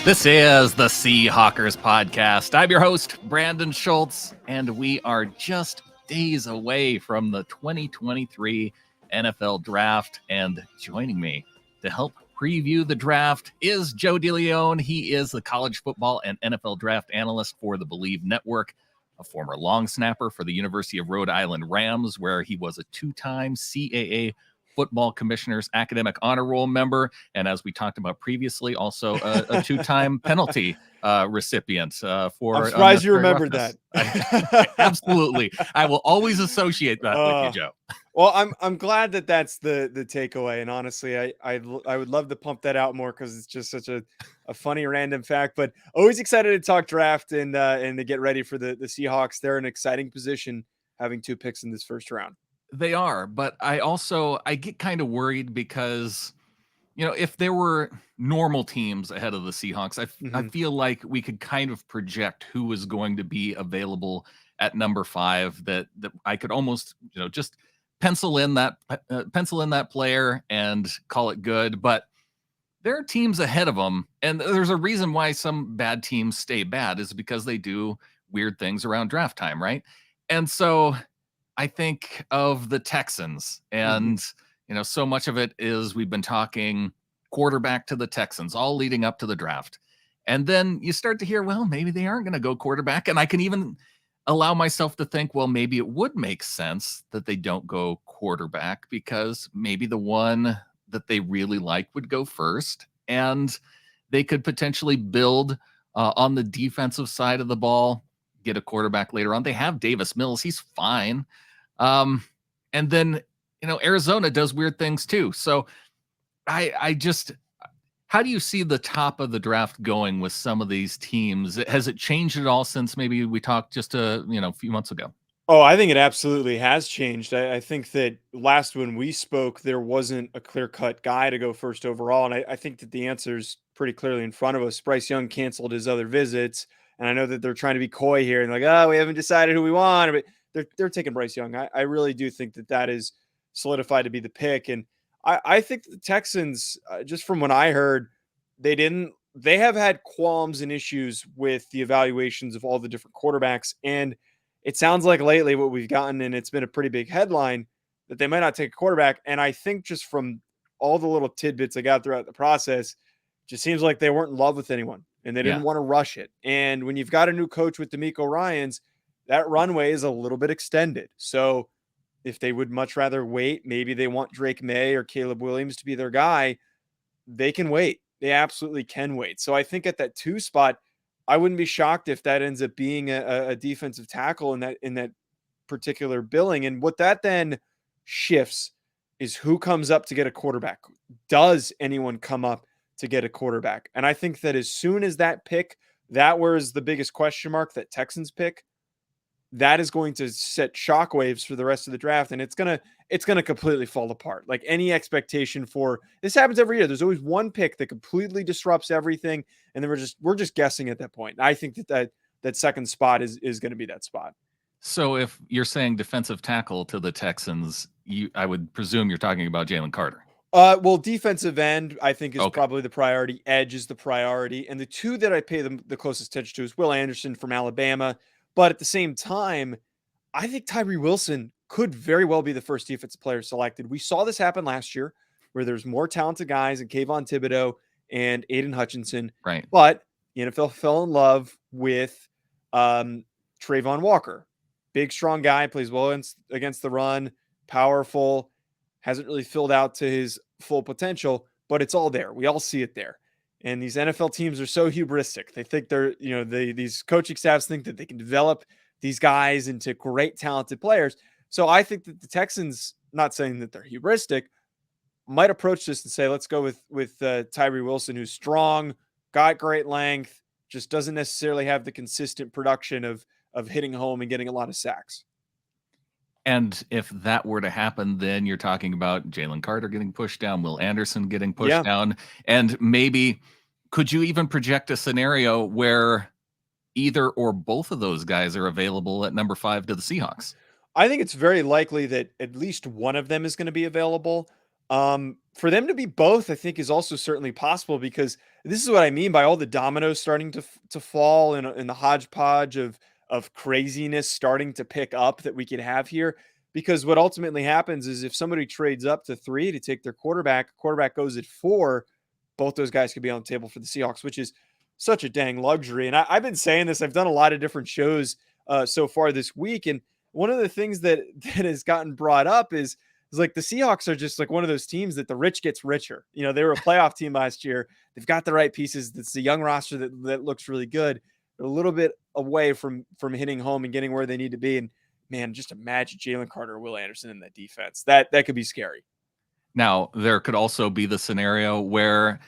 This is the Seahawkers podcast. I'm your host, Brandan Schultz, and we are just days away from the 2023 NFL Draft. And joining me to help preview the draft is Joe DeLeone. He is the college football and NFL draft analyst for the Believe Network, a former long snapper for the University of Rhode Island Rams, where he was a two-time CAA Football Commissioner's Academic Honor Roll member, and as we talked about previously, also a two-time penalty recipient for. I'm surprised you remembered roughness. that. Absolutely, I will always associate that with you, Joe. Well, I'm glad that that's the takeaway, and honestly, I would love to pump that out more because it's just such a funny random fact. But always excited to talk draft and to get ready for the Seahawks. They're in an exciting position, having 2 picks in this first round. They are, but I get kind of worried because, if there were normal teams ahead of the Seahawks, I feel like we could kind of project who was going to be available at number 5. That I could almost, just pencil in that player and call it good. But there are teams ahead of them, and there's a reason why some bad teams stay bad is because they do weird things around draft time, right? And so I think of the Texans, and so much of it is we've been talking quarterback to the Texans all leading up to the draft. And then you start to hear, well, maybe they aren't going to go quarterback. And I can even allow myself to think, well, maybe it would make sense that they don't go quarterback because maybe the one that they really like would go first, and they could potentially build on the defensive side of the ball, get a quarterback later on. They have Davis Mills. He's fine. And then, Arizona does weird things too. So I just, how do you see the top of the draft going with some of these teams? Has it changed at all since maybe we talked just a few months ago? Oh, I think it absolutely has changed. I think that last when we spoke, there wasn't a clear-cut guy to go first overall, and I think that the answer's pretty clearly in front of us. Bryce Young canceled his other visits, and I know that they're trying to be coy here and like, oh, we haven't decided who we want, but they're taking Bryce Young. I really do think that is solidified to be the pick, and I think the Texans, just from what I heard, they have had qualms and issues with the evaluations of all the different quarterbacks, and it sounds like lately what we've gotten, and it's been a pretty big headline, that they might not take a quarterback. And I think just from all the little tidbits I got throughout the process, just seems like they weren't in love with anyone and they didn't want to rush it. And when you've got a new coach with DeMeco Ryans, that runway is a little bit extended. So if they would much rather wait, maybe they want Drake May or Caleb Williams to be their guy, they can wait. They absolutely can wait. So I think at that 2 spot, I wouldn't be shocked if that ends up being a defensive tackle in that particular billing. And what that then shifts is who comes up to get a quarterback. Does anyone come up to get a quarterback? And I think that as soon as that pick, that was the biggest question mark, that Texans pick, that is going to set shockwaves for the rest of the draft, and it's gonna completely fall apart. Like any expectation for this happens every year. There's always one pick that completely disrupts everything, and then we're just guessing at that point. And I think that second spot is going to be that spot. So if you're saying defensive tackle to the Texans, I would presume you're talking about Jalen Carter. Well, defensive end, I think, is probably the priority. Edge is the priority. And the 2 that I pay the closest attention to is Will Anderson from Alabama. But at the same time, I think Tyree Wilson could very well be the first defensive player selected. We saw this happen last year where there's more talented guys in Kayvon Thibodeau and Aiden Hutchinson. Right. But the NFL fell in love with Trayvon Walker. Big, strong guy, plays well against the run, powerful, hasn't really filled out to his full potential, but it's all there. We all see it there. And these NFL teams are so hubristic. They think these coaching staffs think that they can develop these guys into great, talented players. So I think that the Texans, not saying that they're hubristic, might approach this and say, let's go with Tyree Wilson, who's strong, got great length, just doesn't necessarily have the consistent production of hitting home and getting a lot of sacks. And if that were to happen, then you're talking about Jalen Carter getting pushed down, Will Anderson getting pushed down, and maybe could you even project a scenario where either or both of those guys are available at number 5 to the Seahawks? I think it's very likely that at least one of them is going to be available. For them to be both, I think, is also certainly possible, because this is what I mean by all the dominoes starting to fall in the hodgepodge of craziness starting to pick up that we could have here. Because what ultimately happens is, if somebody trades up to 3 to take their quarterback goes at 4, both those guys could be on the table for the Seahawks, which is such a dang luxury. And I've been saying this. I've done a lot of different shows so far this week, and one of the things that has gotten brought up is like the Seahawks are just like one of those teams that the rich gets richer. You know, they were a playoff team last year. They've got the right pieces. It's a young roster that looks really good. They're a little bit away from hitting home and getting where they need to be. And man, just imagine Jalen Carter or Will Anderson in that defense. That could be scary. Now, there could also be the scenario where,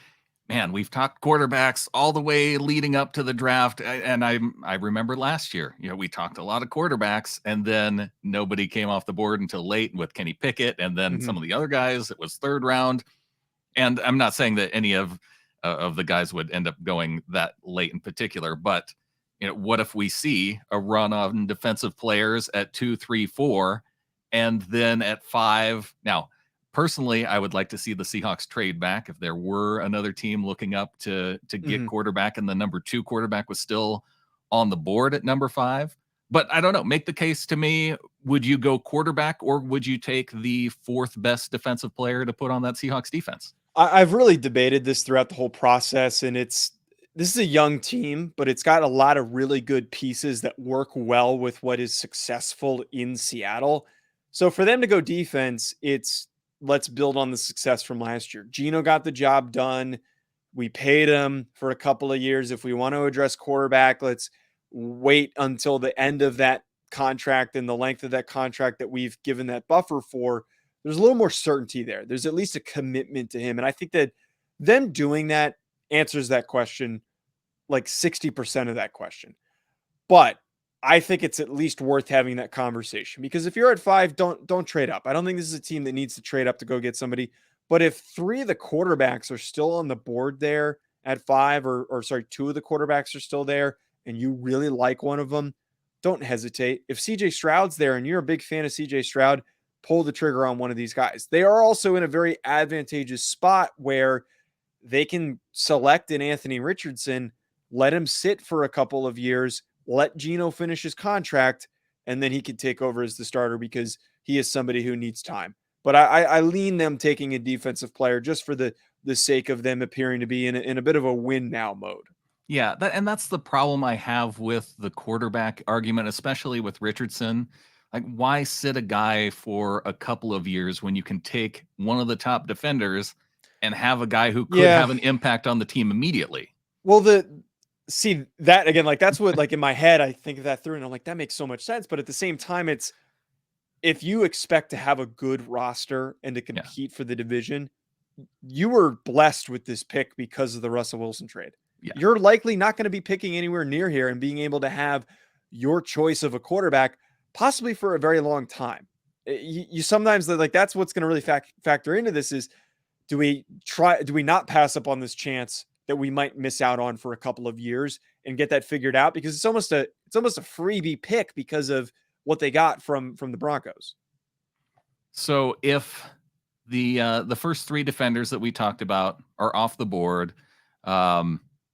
man, we've talked quarterbacks all the way leading up to the draft, and I remember last year, we talked a lot of quarterbacks, and then nobody came off the board until late with Kenny Pickett, and then Mm-hmm. some of the other guys, it was third round. And I'm not saying that any of the guys would end up going that late in particular, but what if we see a run on defensive players at 2, 3, 4, and then at 5? Now, personally, I would like to see the Seahawks trade back if there were another team looking up to get Mm-hmm. quarterback, and the number 2 quarterback was still on the board at number 5. But I don't know. Make the case to me. Would you go quarterback, or would you take the 4th best defensive player to put on that Seahawks defense? I've really debated this throughout the whole process, and this is a young team, but it's got a lot of really good pieces that work well with what is successful in Seattle. So for them to go defense, it's let's build on the success from last year. Gino got the job done. We paid him for a couple of years. If we want to address quarterback, let's wait until the end of that contract and the length of that contract that we've given that buffer for. There's a little more certainty there. There's at least a commitment to him. And I think that them doing that answers that question, like 60% of that question. But I think it's at least worth having that conversation, because if you're at 5, don't trade up. I don't think this is a team that needs to trade up to go get somebody. But if 3 of the quarterbacks are still on the board there at 5, or sorry, 2 of the quarterbacks are still there, and you really like one of them, don't hesitate. If CJ Stroud's there and you're a big fan of CJ Stroud, pull the trigger on one of these guys. They are also in a very advantageous spot where they can select an Anthony Richardson, let him sit for a couple of years, let Gino finish his contract, and then he can take over as the starter, because he is somebody who needs time. But I lean them taking a defensive player just for the sake of them appearing to be in a bit of a win now mode. Yeah, and that's the problem I have with the quarterback argument, especially with Richardson. Like, why sit a guy for a couple of years when you can take one of the top defenders and have a guy who could Yeah. have an impact on the team immediately? Well, see that again, like that's what, like, in my head, I think of that through and I'm like, that makes so much sense. But at the same time, it's, if you expect to have a good roster and to Yeah, compete for the division, you were blessed with this pick because of the Russell Wilson trade. yeah. You're likely not going to be picking anywhere near here and being able to have your choice of a quarterback possibly for a very long time. You sometimes, like, that's what's going to really factor into this is, do we not pass up on this chance that we might miss out on for a couple of years and get that figured out, because it's almost a freebie pick because of what they got from the Broncos. So if the first 3 defenders that we talked about are off the board,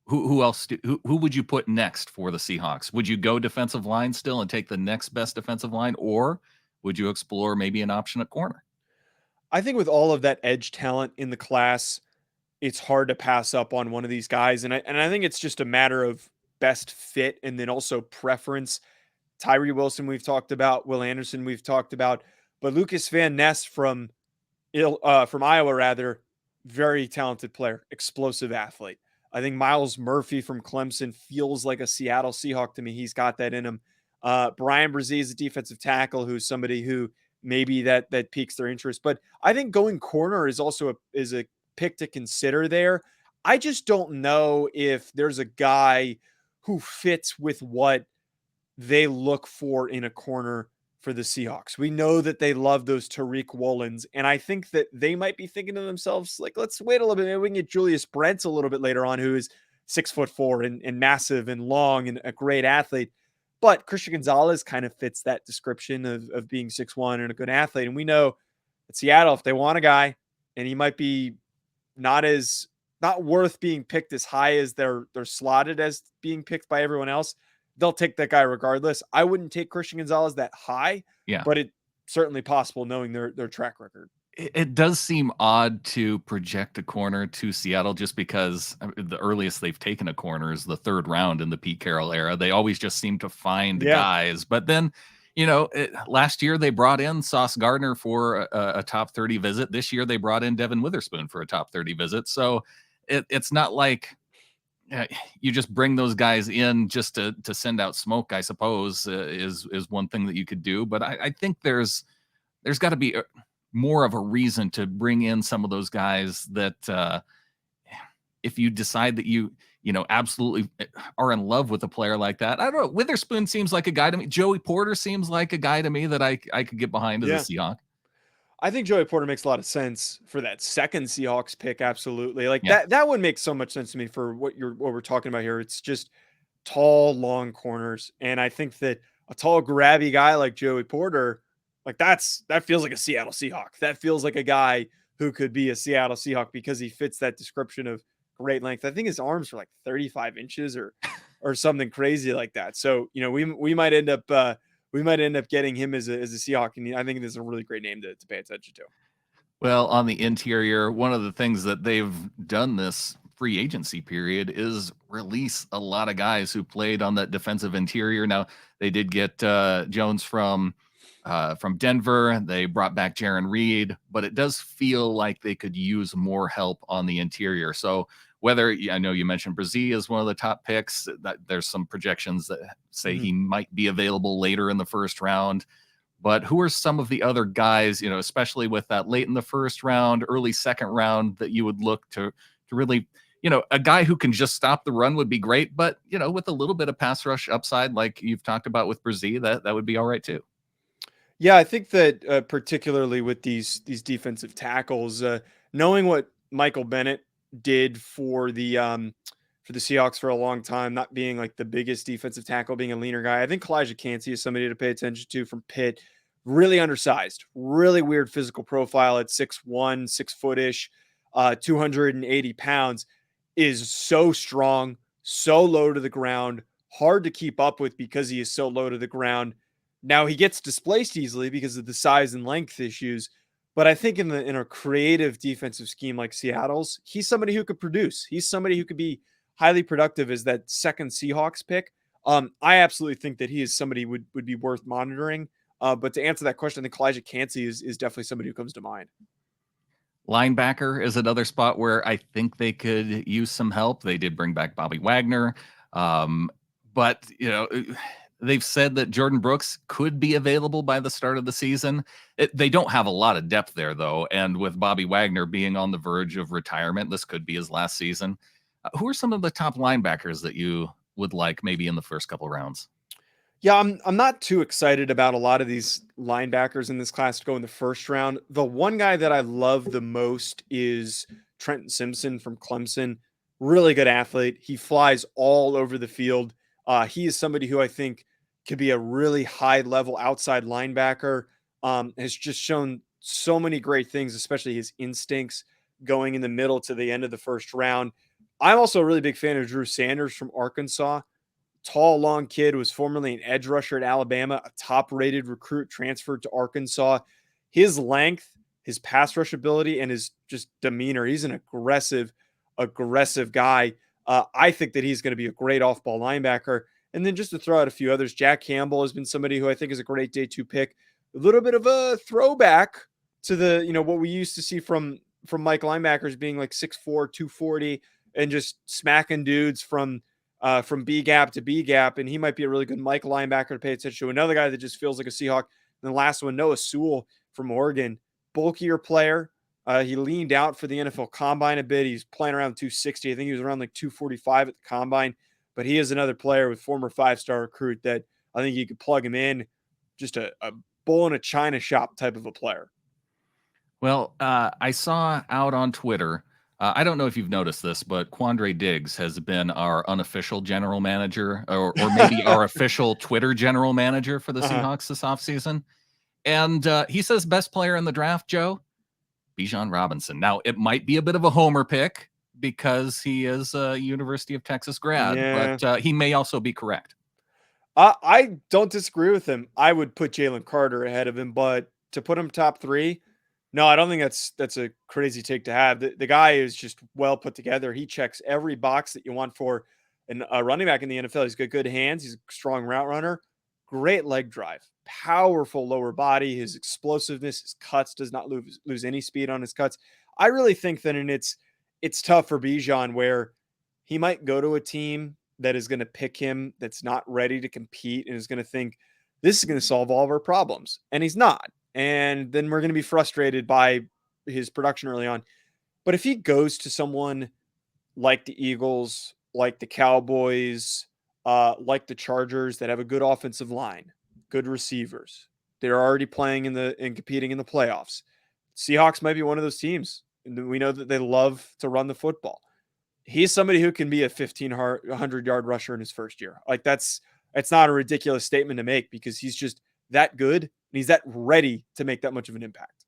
who else? Who would you put next for the Seahawks? Would you go defensive line still and take the next best defensive line, or would you explore maybe an option at corner? I think with all of that edge talent in the class, it's hard to pass up on one of these guys. And I think it's just a matter of best fit and then also preference. Tyree Wilson, we've talked about. Will Anderson, we've talked about. But Lucas Van Ness from Iowa, rather, very talented player, explosive athlete. I think Miles Murphy from Clemson feels like a Seattle Seahawk to me. He's got that in him. Brian Brzee is a defensive tackle who's somebody who maybe that piques their interest. But I think going corner is also a pick to consider there. I just don't know if there's a guy who fits with what they look for in a corner for the Seahawks. We know that they love those Tariq Woolens, and I think that they might be thinking to themselves, like, let's wait a little bit. Maybe we can get Julius Brents a little bit later on, who is 6'4" and massive and long and a great athlete. But Christian Gonzalez kind of fits that description of being 6'1" and a good athlete. And we know at Seattle, if they want a guy and he might be not as not worth being picked as high as they're slotted as being picked by everyone else, they'll take that guy regardless. I wouldn't take Christian Gonzalez that high, Yeah. but it's certainly possible knowing their track record. It does seem odd to project a corner to Seattle just because the earliest they've taken a corner is the 3rd round in the Pete Carroll era. They always just seem to find Yeah. guys. But then, last year they brought in Sauce Gardner for a top 30 visit. This year they brought in Devin Witherspoon for a top 30 visit. So it's not like you just bring those guys in just to send out smoke, I suppose, is one thing that you could do. But I think there's got to be more of a reason to bring in some of those guys that if you decide that you absolutely are in love with a player like that. I don't know. Witherspoon seems like a guy to me. Joey Porter seems like a guy to me that I could get behind as a Seahawk. I think Joey Porter makes a lot of sense for that second Seahawks pick. Absolutely. Like Yeah. that would make so much sense to me for what we're talking about here. It's just tall, long corners. And I think that a tall, grabby guy like Joey Porter, like that feels like a Seattle Seahawk. That feels like a guy who could be a Seattle Seahawk because he fits that description of great length. I think his arms are like 35 inches or something crazy like that. So, we might end up getting him as a Seahawk, and I think this is a really great name to pay attention to. Well, on the interior, one of the things that they've done this free agency period is release a lot of guys who played on that defensive interior. Now, they did get Jones from Denver. They brought back Jaron Reed, but it does feel like they could use more help on the interior. So whether, I know you mentioned Brzee is one of the top picks, that there's some projections that say he might be available later in the 1st round. But who are some of the other guys, especially with that late in the 1st round, early 2nd round, that you would look to really, a guy who can just stop the run would be great, but, with a little bit of pass rush upside, like you've talked about with Brzee, that would be all right too. Yeah, I think that particularly with these defensive tackles, knowing what Michael Bennett did for the Seahawks for a long time, not being like the biggest defensive tackle, being a leaner guy, I think Kalijah Cansey is somebody to pay attention to from Pitt. Really undersized, really weird physical profile at 6'1", 6-foot-ish, 280 pounds, is so strong, so low to the ground, hard to keep up with because he is so low to the ground. Now he gets displaced easily because of the size and length issues, but I think in a creative defensive scheme like Seattle's, he's somebody who could produce. He's somebody who could be highly productive as that second Seahawks pick. I absolutely think that he is somebody would be worth monitoring. But to answer that question, I think Kalijah Cansey is definitely somebody who comes to mind. Linebacker is another spot where I think they could use some help. They did bring back Bobby Wagner. But, they've said that Jordan Brooks could be available by the start of the season. They don't have a lot of depth there, though. And with Bobby Wagner being on the verge of retirement, this could be his last season. Who are some of the top linebackers that you would like maybe in the first couple rounds? Yeah, I'm not too excited about a lot of these linebackers in this class to go in the 1st round. The one guy that I love the most is Trenton Simpson from Clemson. Really good athlete. He flies all over the field. He is somebody who I think could be a really high level outside linebacker. Has just shown so many great things, especially his instincts going in the middle to the end of the 1st round. I'm also a really big fan of Drew Sanders from Arkansas. Tall, long kid, was formerly an edge rusher at Alabama, a top-rated recruit, transferred to Arkansas. His length, his pass rush ability, and his just demeanor, he's an aggressive guy. I think that he's going to be a great off-ball linebacker. And then just to throw out a few others, Jack Campbell has been somebody who I think is a great day 2 pick. A little bit of a throwback to the, what we used to see from Mike linebackers being like 6'4", 240, and just smacking dudes from B gap to B gap. And he might be a really good Mike linebacker to pay attention to. Another guy that just feels like a Seahawk. And the last one, Noah Sewell from Oregon, bulkier player. He leaned out for the NFL Combine a bit. He's playing around 260. I think he was around like 245 at the Combine. But he is another player with former 5-star recruit that I think you could plug him in. Just a bull in a china shop type of a player. Well, I saw out on Twitter, I don't know if you've noticed this, but Quandre Diggs has been our unofficial general manager or maybe our official Twitter general manager for the Seahawks this offseason. And he says best player in the draft, Joe, Bijan Robinson. Now, it might be a bit of a homer pick because he is a University of Texas grad, Yeah. but he may also be correct. I don't disagree with him. I would put Jalen Carter ahead of him, but to put him top 3, no, I don't think that's a crazy take to have. The guy is just well put together. He checks every box that you want for a running back in the NFL. He's got good hands. He's a strong route runner. Great leg drive. Powerful lower body. His explosiveness, his cuts, does not lose any speed on his cuts. I really think that it's tough for Bijan, where he might go to a team that is going to pick him, that's not ready to compete, and is going to think this is going to solve all of our problems. And he's not. And then we're going to be frustrated by his production early on. But if he goes to someone like the Eagles, like the Cowboys, like the Chargers, that have a good offensive line, good receivers, they're already playing and competing in the playoffs. Seahawks might be one of those teams. We know that they love to run the football. He's somebody who can be a 1,500-yard rusher in his first year. Like, it's not a ridiculous statement to make, because he's just that good and he's that ready to make that much of an impact.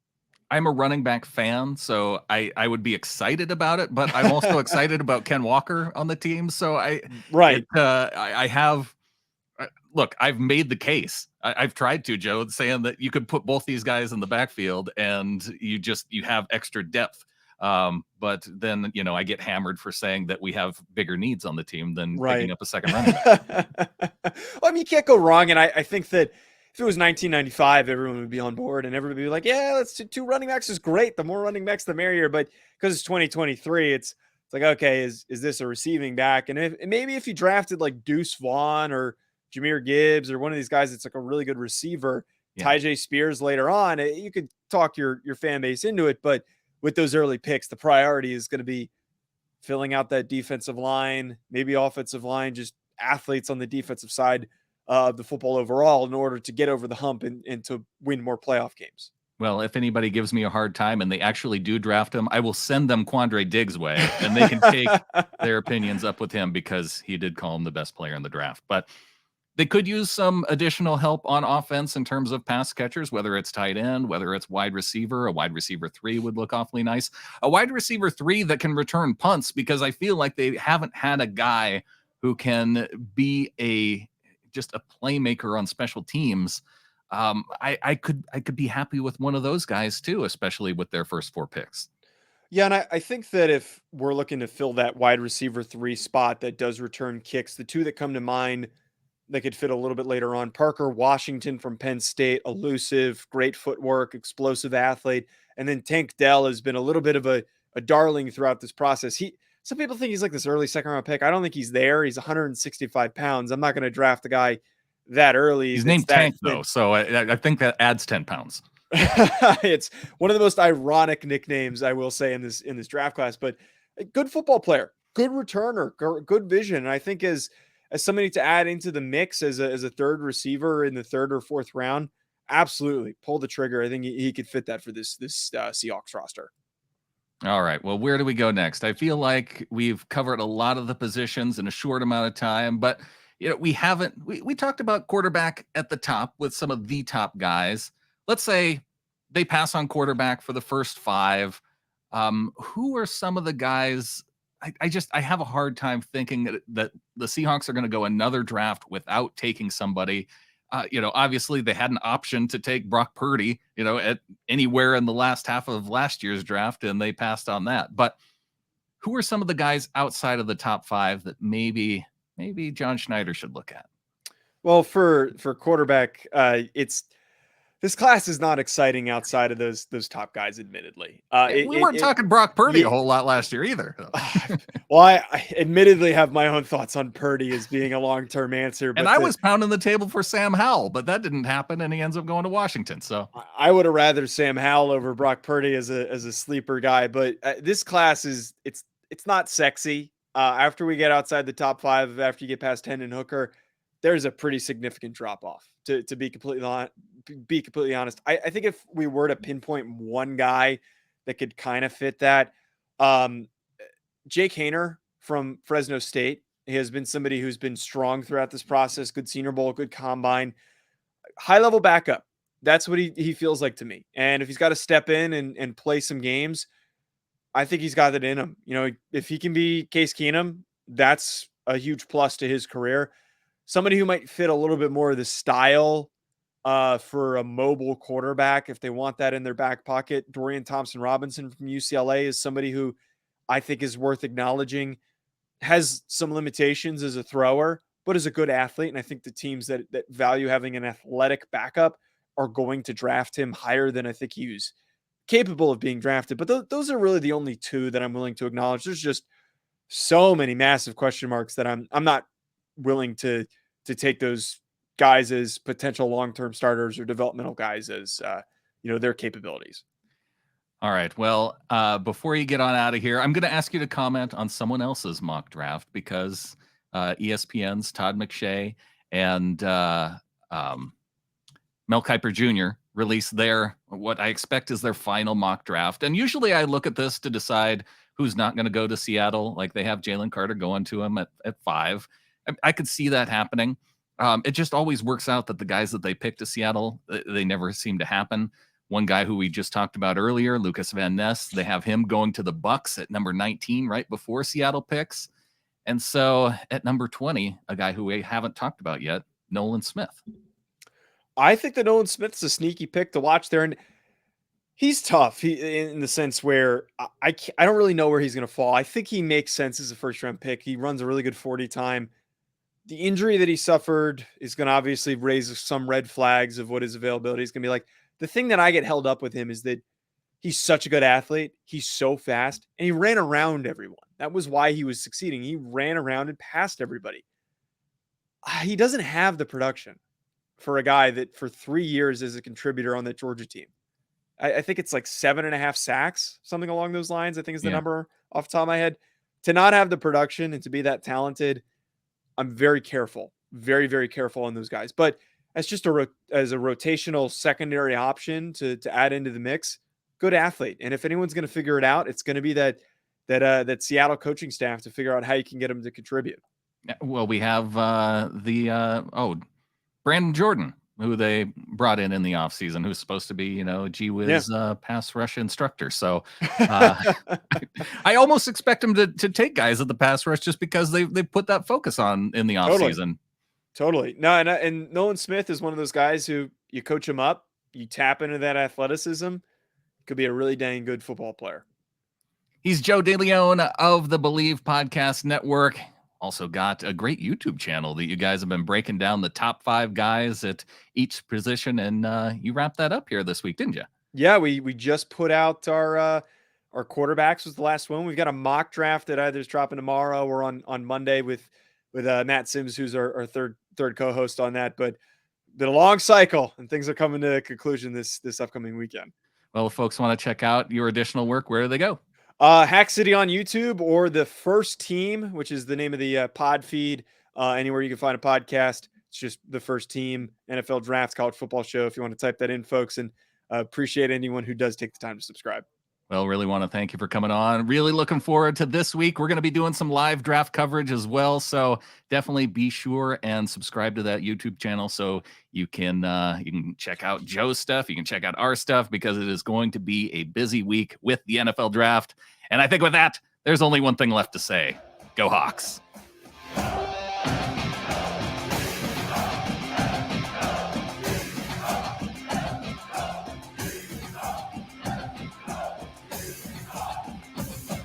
I'm a running back fan, so I would be excited about it, but I'm also excited about Ken Walker on the team. So Right. I have look, I've made the case. I've tried to, Joe, saying that you could put both these guys in the backfield and you have extra depth. But then, I get hammered for saying that we have bigger needs on the team than picking up a second running back. Well, I mean, you can't go wrong. And I think that if it was 1995, everyone would be on board and everybody would be like, yeah, let's do 2 running backs is great. The more running backs, the merrier. But because it's 2023, it's like, okay, is this a receiving back? And maybe if you drafted like Deuce Vaughn or Jahmyr Gibbs or one of these guys that's like a really good receiver, Yeah. Tyjae Spears later on, you could talk your fan base into it. But with those early picks, the priority is going to be filling out that defensive line, maybe offensive line, just athletes on the defensive side of the football overall, in order to get over the hump and to win more playoff games. Well, if anybody gives me a hard time and they actually do draft him, I will send them Quandre Diggs' way, and they can take their opinions up with him, because he did call him the best player in the draft. But they could use some additional help on offense in terms of pass catchers, whether it's tight end, whether it's wide receiver. A wide receiver 3 would look awfully nice. A wide receiver 3 that can return punts, because I feel like they haven't had a guy who can be just a playmaker on special teams. I could be happy with one of those guys too, especially with their first 4 picks. Yeah, and I think that if we're looking to fill that wide receiver 3 spot that does return kicks, the 2 that come to mind that could fit a little bit later on: Parker Washington from Penn State, elusive, great footwork, explosive athlete. And then Tank Dell has been a little bit of a darling throughout this process. Some people think he's like this early second round pick. I don't think he's there. He's 165 pounds. I'm not going to draft a guy that early. He's named Tank, though, so I think that adds 10 pounds. It's one of the most ironic nicknames, I will say, in this draft class. But a good football player, good returner, good vision. And I think as somebody to add into the mix as a third receiver in the 3rd or 4th round, absolutely pull the trigger. I think he could fit that for this Seahawks roster. All right. Well, where do we go next? I feel like we've covered a lot of the positions in a short amount of time, but we haven't. We talked about quarterback at the top with some of the top guys. Let's say they pass on quarterback for the first 5. Who are some of the guys? I have a hard time thinking that the Seahawks are going to go another draft without taking somebody. Obviously they had an option to take Brock Purdy, at anywhere in the last half of last year's draft, and they passed on that. But who are some of the guys outside of the top 5 that maybe John Schneider should look at? Well, for quarterback, this class is not exciting outside of those top guys, admittedly. We weren't talking Brock Purdy a whole lot last year either. Well, I admittedly have my own thoughts on Purdy as being a long-term answer. But and I was pounding the table for Sam Howell, but that didn't happen, and he ends up going to Washington. So I would have rather Sam Howell over Brock Purdy as a sleeper guy. But this class it's not sexy. After we get outside the top 5, after you get past Hendon Hooker, there's a pretty significant drop off. To be completely honest, I think if we were to pinpoint one guy that could kind of fit that, Jake Haener from Fresno State has been somebody who's been strong throughout this process. Good Senior Bowl, good combine, high level backup. That's what he feels like to me. And if he's got to step in and play some games, I think he's got it in him. You know, if he can be Case Keenum, that's a huge plus to his career. Somebody who might fit a little bit more of the style for a mobile quarterback, if they want that in their back pocket. Dorian Thompson-Robinson from UCLA is somebody who I think is worth acknowledging. Has some limitations as a thrower, but is a good athlete. And I think the teams that value having an athletic backup are going to draft him higher than I think he was capable of being drafted. But those are really the only two that I'm willing to acknowledge. There's just so many massive question marks that I'm not willing to take those guys as potential long-term starters or developmental guys as their capabilities. All right. Well, before you get on out of here, I'm going to ask you to comment on someone else's mock draft because ESPN's Todd McShay and Mel Kiper Jr. released what I expect is their final mock draft. And usually I look at this to decide who's not going to go to Seattle. Like they have Jalen Carter going to him at 5. I could see that happening. It just always works out that the guys that they pick to Seattle, they never seem to happen. One guy who we just talked about earlier, Lucas Van Ness, they have him going to the Bucks at number 19 right before Seattle picks. And so at number 20, a guy who we haven't talked about yet, Nolan Smith. I think that Nolan Smith's a sneaky pick to watch there. And he's tough in the sense where I don't really know where he's going to fall. I think he makes sense as a first-round pick. He runs a really good 40 time. The injury that he suffered is going to obviously raise some red flags of what his availability is going to be like. The thing that I get held up with him is that he's such a good athlete. He's so fast, and he ran around everyone. That was why he was succeeding. He ran around and passed everybody. He doesn't have the production for a guy that for 3 years is a contributor on the Georgia team. I think it's like 7.5 sacks, something along those lines, I think is the number off the top of my head. To not have the production and to be that talented, I'm very careful, very, very careful on those guys. But as just as a rotational secondary option to add into the mix, good athlete. And if anyone's going to figure it out, it's going to be that Seattle coaching staff to figure out how you can get them to contribute. Well, we have Brandan Jordan, who they brought in the offseason, who's supposed to be, gee whiz pass rush instructor. So I almost expect him to take guys at the pass rush just because they put that focus on in the offseason. Totally. No, and Nolan Smith is one of those guys who you coach him up, you tap into that athleticism, could be a really dang good football player. He's Joe DeLeone of the Believe Podcast Network. Also got a great YouTube channel that you guys have been breaking down the top 5 guys at each position, and you wrapped that up here this week, didn't you? Yeah, we just put out our quarterbacks was the last one. We've got a mock draft that either is dropping tomorrow or on Monday with Matt Sims, who's our third co-host on that. But been a long cycle, and things are coming to a conclusion this upcoming weekend. Well, if folks want to check out your additional work, where do they go? Hack City on YouTube or The First Team, which is the name of the pod feed. Anywhere you can find a podcast, it's just The First Team NFL Draft College Football Show. If you want to type that in, folks, and appreciate anyone who does take the time to subscribe. Well, really want to thank you for coming on. Really looking forward to this week. We're going to be doing some live draft coverage as well. So definitely be sure and subscribe to that YouTube channel so you can check out Joe's stuff. You can check out our stuff because it is going to be a busy week with the NFL draft. And I think with that, there's only one thing left to say. Go Hawks.